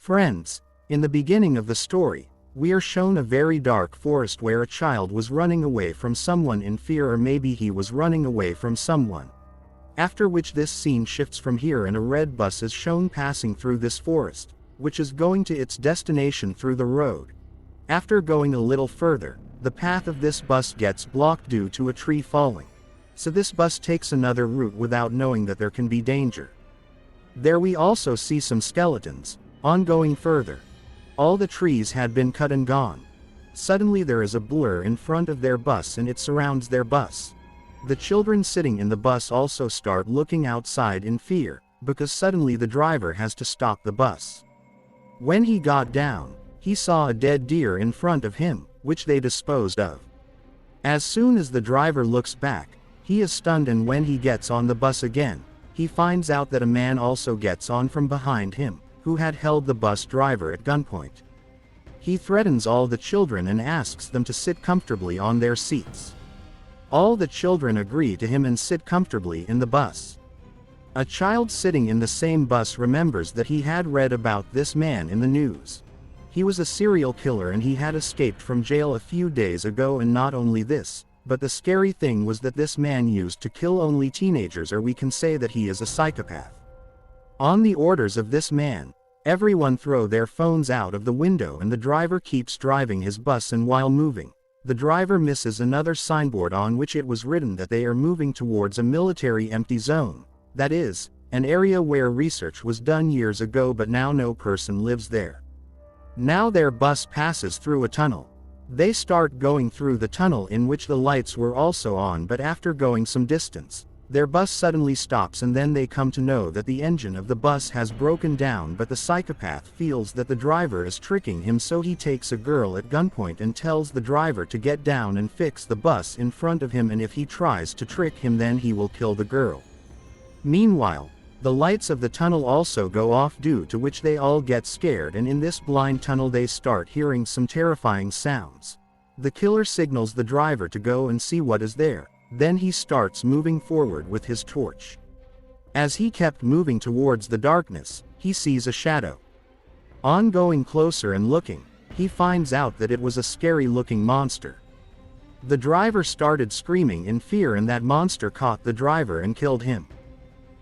Friends, in the beginning of the story, we are shown a very dark forest where a child was running away from someone in fear, or maybe he was running away from someone. After which this scene shifts from here and a red bus is shown passing through this forest, which is going to its destination through the road. After going a little further, the path of this bus gets blocked due to a tree falling. So this bus takes another route without knowing that there can be danger. There we also see some skeletons. On going further, all the trees had been cut and gone. Suddenly there is a blur in front of their bus and it surrounds their bus. The children sitting in the bus also start looking outside in fear, because suddenly the driver has to stop the bus. When he got down, he saw a dead deer in front of him, which they disposed of. As soon as the driver looks back, he is stunned, and when he gets on the bus again, he finds out that a man also gets on from behind him, who had held the bus driver at gunpoint. He threatens all the children and asks them to sit comfortably on their seats. All the children agree to him and sit comfortably in the bus. A child sitting in the same bus remembers that he had read about this man in the news. He was a serial killer and he had escaped from jail a few days ago, and not only this, but the scary thing was that this man used to kill only teenagers, or we can say that he is a psychopath. On the orders of this man, everyone throw their phones out of the window and the driver keeps driving his bus, and while moving, the driver misses another signboard on which it was written that they are moving towards a military empty zone, that is, an area where research was done years ago but now no person lives there. Now their bus passes through a tunnel. They start going through the tunnel in which the lights were also on, but after going some distance, their bus suddenly stops, and then they come to know that the engine of the bus has broken down, but the psychopath feels that the driver is tricking him, so he takes a girl at gunpoint and tells the driver to get down and fix the bus in front of him, and if he tries to trick him then he will kill the girl. Meanwhile, the lights of the tunnel also go off, due to which they all get scared, and in this blind tunnel they start hearing some terrifying sounds. The killer signals the driver to go and see what is there. Then he starts moving forward with his torch. As he kept moving towards the darkness, he sees a shadow. On going closer and looking, he finds out that it was a scary-looking monster. The driver started screaming in fear, and that monster caught the driver and killed him.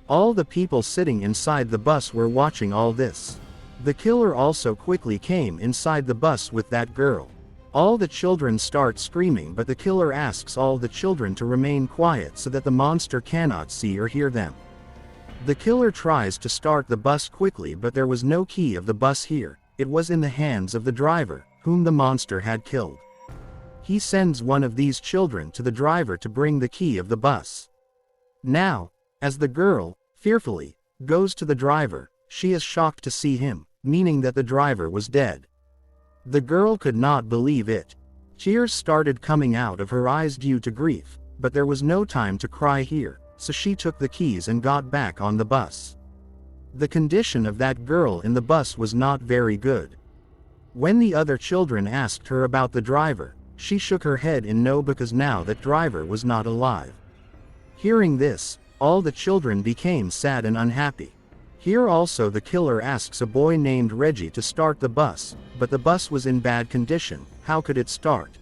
All the people sitting inside the bus were watching all this. The killer also quickly came inside the bus with that girl. All the children start screaming, but the killer asks all the children to remain quiet so that the monster cannot see or hear them. The killer tries to start the bus quickly, but there was no key of the bus here. It was in the hands of the driver, whom the monster had killed. He sends one of these children to the driver to bring the key of the bus. Now, as the girl, fearfully, goes to the driver, she is shocked to see him, meaning that the driver was dead. The girl could not believe it. Tears started coming out of her eyes due to grief, but there was no time to cry here, so she took the keys and got back on the bus. The condition of that girl in the bus was not very good. When the other children asked her about the driver, she shook her head in no, because now that driver was not alive. Hearing this, all the children became sad and unhappy. Here also the killer asks a boy named Reggie to start the bus, but the bus was in bad condition. How could it start?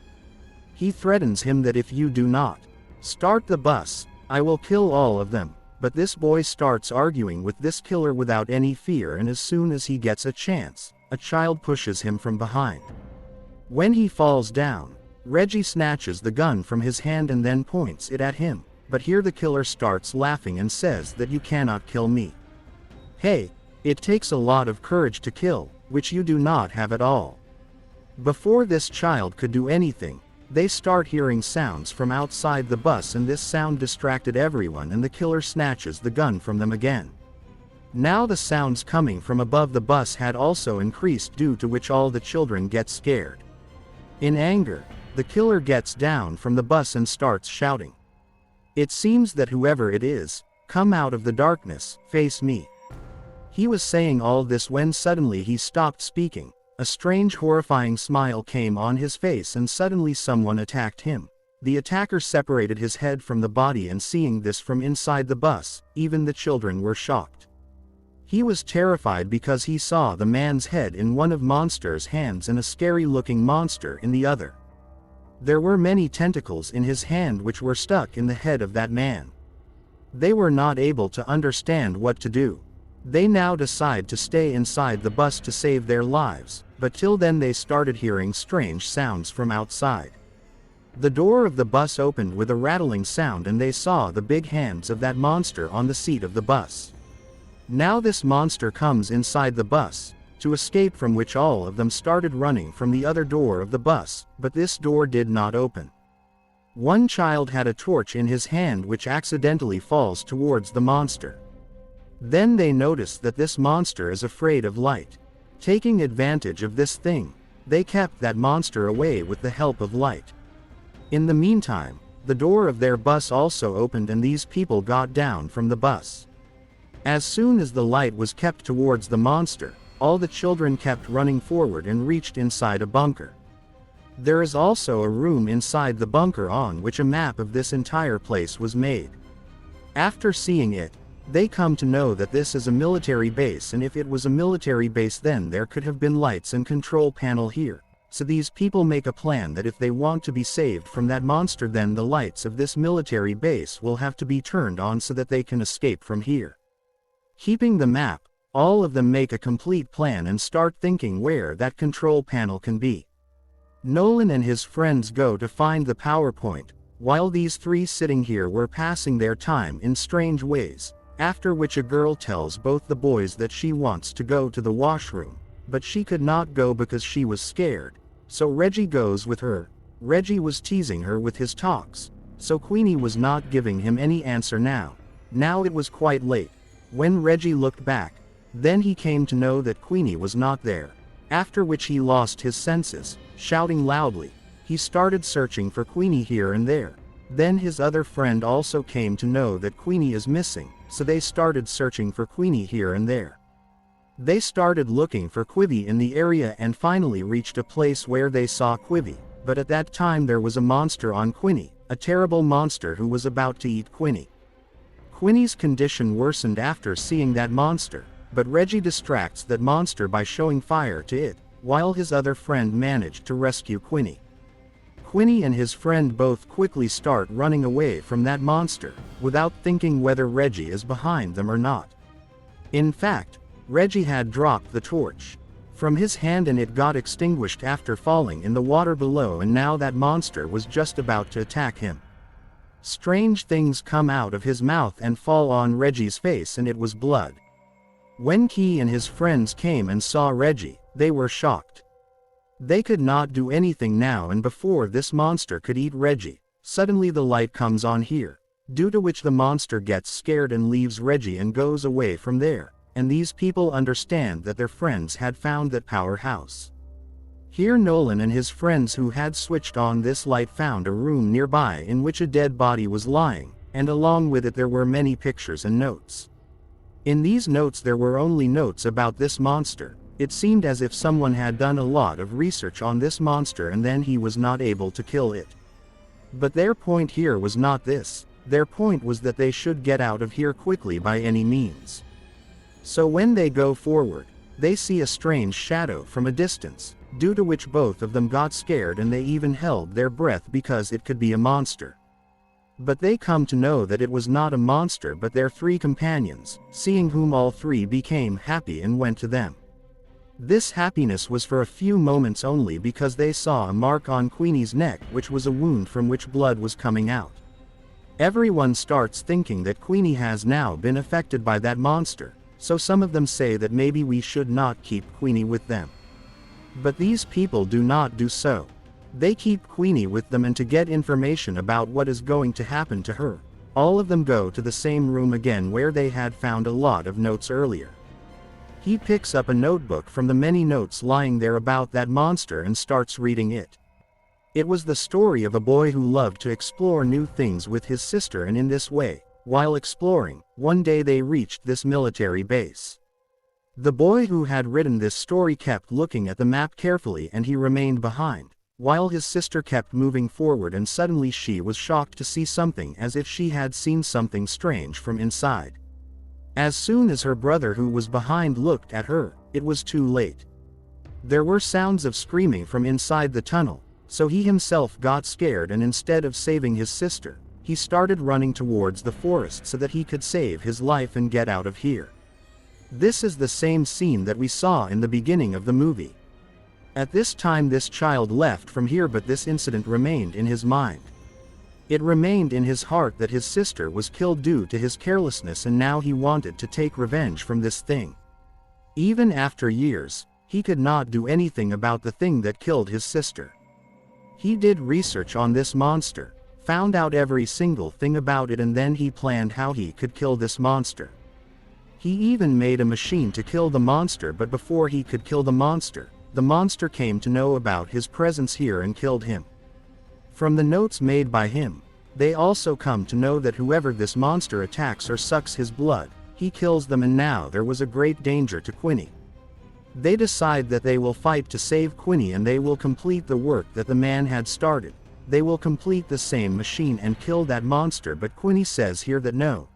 He threatens him that if you do not start the bus, I will kill all of them. But this boy starts arguing with this killer without any fear, and as soon as he gets a chance, a child pushes him from behind. When he falls down, Reggie snatches the gun from his hand and then points it at him, but here the killer starts laughing and says that you cannot kill me. Hey, it takes a lot of courage to kill, which you do not have at all. Before this child could do anything, they start hearing sounds from outside the bus, and this sound distracted everyone, and the killer snatches the gun from them again. Now the sounds coming from above the bus had also increased, due to which all the children get scared. In anger, the killer gets down from the bus and starts shouting. It seems that whoever it is, come out of the darkness, face me. He was saying all this when suddenly he stopped speaking. A strange horrifying smile came on his face, and suddenly someone attacked him. The attacker separated his head from the body, and seeing this from inside the bus, even the children were shocked. He was terrified because he saw the man's head in one of monster's hands and a scary-looking monster in the other. There were many tentacles in his hand which were stuck in the head of that man. They were not able to understand what to do. They now decide to stay inside the bus to save their lives, but till then they started hearing strange sounds from outside. The door of the bus opened with a rattling sound and they saw the big hands of that monster on the seat of the bus. Now this monster comes inside the bus, to escape from which all of them started running from the other door of the bus, but this door did not open. One child had a torch in his hand which accidentally falls towards the monster. Then they notice that this monster is afraid of light. Taking advantage of this thing, they kept that monster away with the help of light. In the meantime, the door of their bus also opened and these people got down from the bus. As soon as the light was kept towards the monster, all the children kept running forward and reached inside a bunker. There is also a room inside the bunker on which a map of this entire place was made. After seeing it, they come to know that this is a military base, and if it was a military base then there could have been lights and control panel here. So these people make a plan that if they want to be saved from that monster then the lights of this military base will have to be turned on so that they can escape from here. Keeping the map, all of them make a complete plan and start thinking where that control panel can be. Nolan and his friends go to find the PowerPoint, while these three sitting here were passing their time in strange ways, after which a girl tells both the boys that she wants to go to the washroom, but she could not go because she was scared, so Reggie goes with her. Reggie was teasing her with his talks, so Queenie was not giving him any answer now. Now it was quite late. When Reggie looked back, then he came to know that Queenie was not there, after which he lost his senses, shouting loudly. He started searching for Queenie here and there. Then his other friend also came to know that Queenie is missing, so they started searching for Queenie here and there. They started looking for Quivy in the area and finally reached a place where they saw Quivy, but at that time there was a monster on Queenie, a terrible monster who was about to eat Queenie. Queenie's condition worsened after seeing that monster, but Reggie distracts that monster by showing fire to it, while his other friend managed to rescue Queenie. Queenie and his friend both quickly start running away from that monster, without thinking whether Reggie is behind them or not. In fact, Reggie had dropped the torch from his hand and it got extinguished after falling in the water below, and now that monster was just about to attack him. Strange things come out of his mouth and fall on Reggie's face and it was blood. When Key and his friends came and saw Reggie, they were shocked. They could not do anything now, and before this monster could eat Reggie, suddenly the light comes on here, due to which the monster gets scared and leaves Reggie and goes away from there, and these people understand that their friends had found that powerhouse. Here Nolan and his friends who had switched on this light found a room nearby in which a dead body was lying, and along with it there were many pictures and notes. In these notes there were only notes about this monster. It seemed as if someone had done a lot of research on this monster and then he was not able to kill it. But their point here was not this. Their point was that they should get out of here quickly by any means. So when they go forward, they see a strange shadow from a distance, due to which both of them got scared and they even held their breath because it could be a monster. But they come to know that it was not a monster but their three companions, seeing whom all three became happy and went to them. This happiness was for a few moments only because they saw a mark on Queenie's neck which was a wound from which blood was coming out. Everyone starts thinking that Queenie has now been affected by that monster, so some of them say that maybe we should not keep Queenie with them. But these people do not do so. They keep Queenie with them, and to get information about what is going to happen to her, all of them go to the same room again where they had found a lot of notes earlier. He picks up a notebook from the many notes lying there about that monster and starts reading it. It was the story of a boy who loved to explore new things with his sister, and in this way, while exploring, one day they reached this military base. The boy who had written this story kept looking at the map carefully and he remained behind, while his sister kept moving forward, and suddenly she was shocked to see something as if she had seen something strange from inside. As soon as her brother who was behind looked at her, it was too late. There were sounds of screaming from inside the tunnel, so he himself got scared and instead of saving his sister, he started running towards the forest so that he could save his life and get out of here. This is the same scene that we saw in the beginning of the movie. At this time this child left from here, but this incident remained in his mind. It remained in his heart that his sister was killed due to his carelessness, and now he wanted to take revenge from this thing. Even after years, he could not do anything about the thing that killed his sister. He did research on this monster, found out every single thing about it, and then he planned how he could kill this monster. He even made a machine to kill the monster, but before he could kill the monster came to know about his presence here and killed him. From the notes made by him, they also come to know that whoever this monster attacks or sucks his blood, he kills them, and now there was a great danger to Queenie. They decide that they will fight to save Queenie, and they will complete the work that the man had started. They will complete the same machine and kill that monster, but Queenie says here that no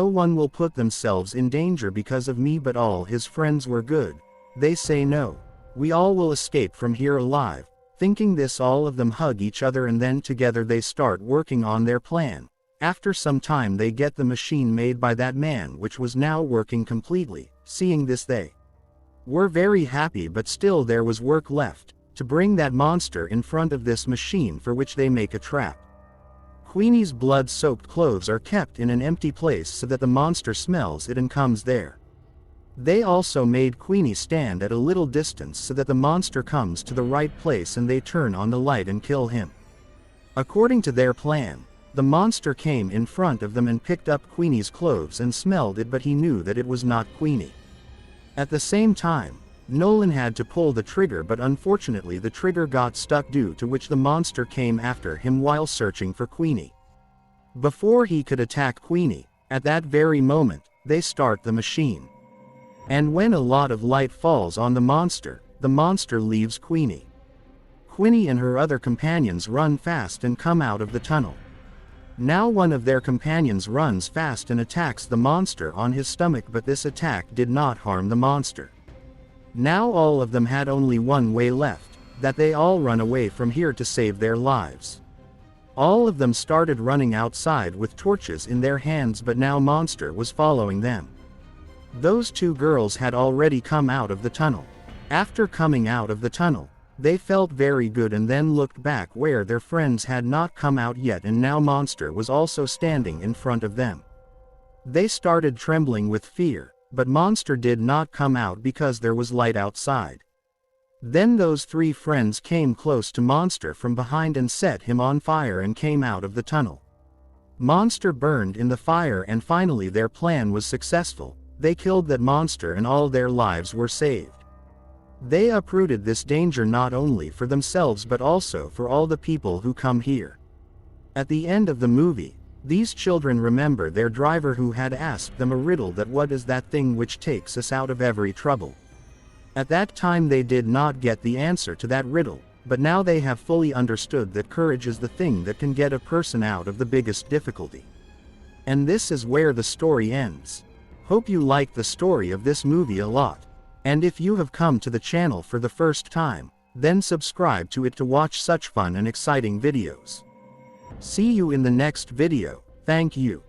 one will put themselves in danger because of me, but all his friends were good. They say no, we all will escape from here alive. Thinking this, all of them hug each other, and then together they start working on their plan. After some time they get the machine made by that man, which was now working completely. Seeing this they were very happy, but still there was work left, to bring that monster in front of this machine, for which they make a trap. Queenie's blood-soaked clothes are kept in an empty place so that the monster smells it and comes there. They also made Queenie stand at a little distance so that the monster comes to the right place, and they turn on the light and kill him. According to their plan, the monster came in front of them and picked up Queenie's clothes and smelled it, but he knew that it was not Queenie. At the same time, Nolan had to pull the trigger, but unfortunately the trigger got stuck, due to which the monster came after him while searching for Queenie. Before he could attack Queenie, at that very moment, they start the machine. And when a lot of light falls on the monster leaves Queenie. Queenie and her other companions run fast and come out of the tunnel. Now one of their companions runs fast and attacks the monster on his stomach, but this attack did not harm the monster. Now all of them had only one way left, that they all run away from here to save their lives. All of them started running outside with torches in their hands, but now monster was following them. Those two girls had already come out of the tunnel. After coming out of the tunnel, they felt very good and then looked back where their friends had not come out yet, and now monster was also standing in front of them. They started trembling with fear, but monster did not come out because there was light outside. Then those three friends came close to monster from behind and set him on fire and came out of the tunnel. Monster burned in the fire, and finally their plan was successful. They killed that monster and all their lives were saved. They uprooted this danger not only for themselves but also for all the people who come here. At the end of the movie, these children remember their driver who had asked them a riddle, that what is that thing which takes us out of every trouble. At that time they did not get the answer to that riddle, but now they have fully understood that courage is the thing that can get a person out of the biggest difficulty. And this is where the story ends. Hope you like the story of this movie a lot. And if you have come to the channel for the first time, then subscribe to it to watch such fun and exciting videos. See you in the next video. Thank you.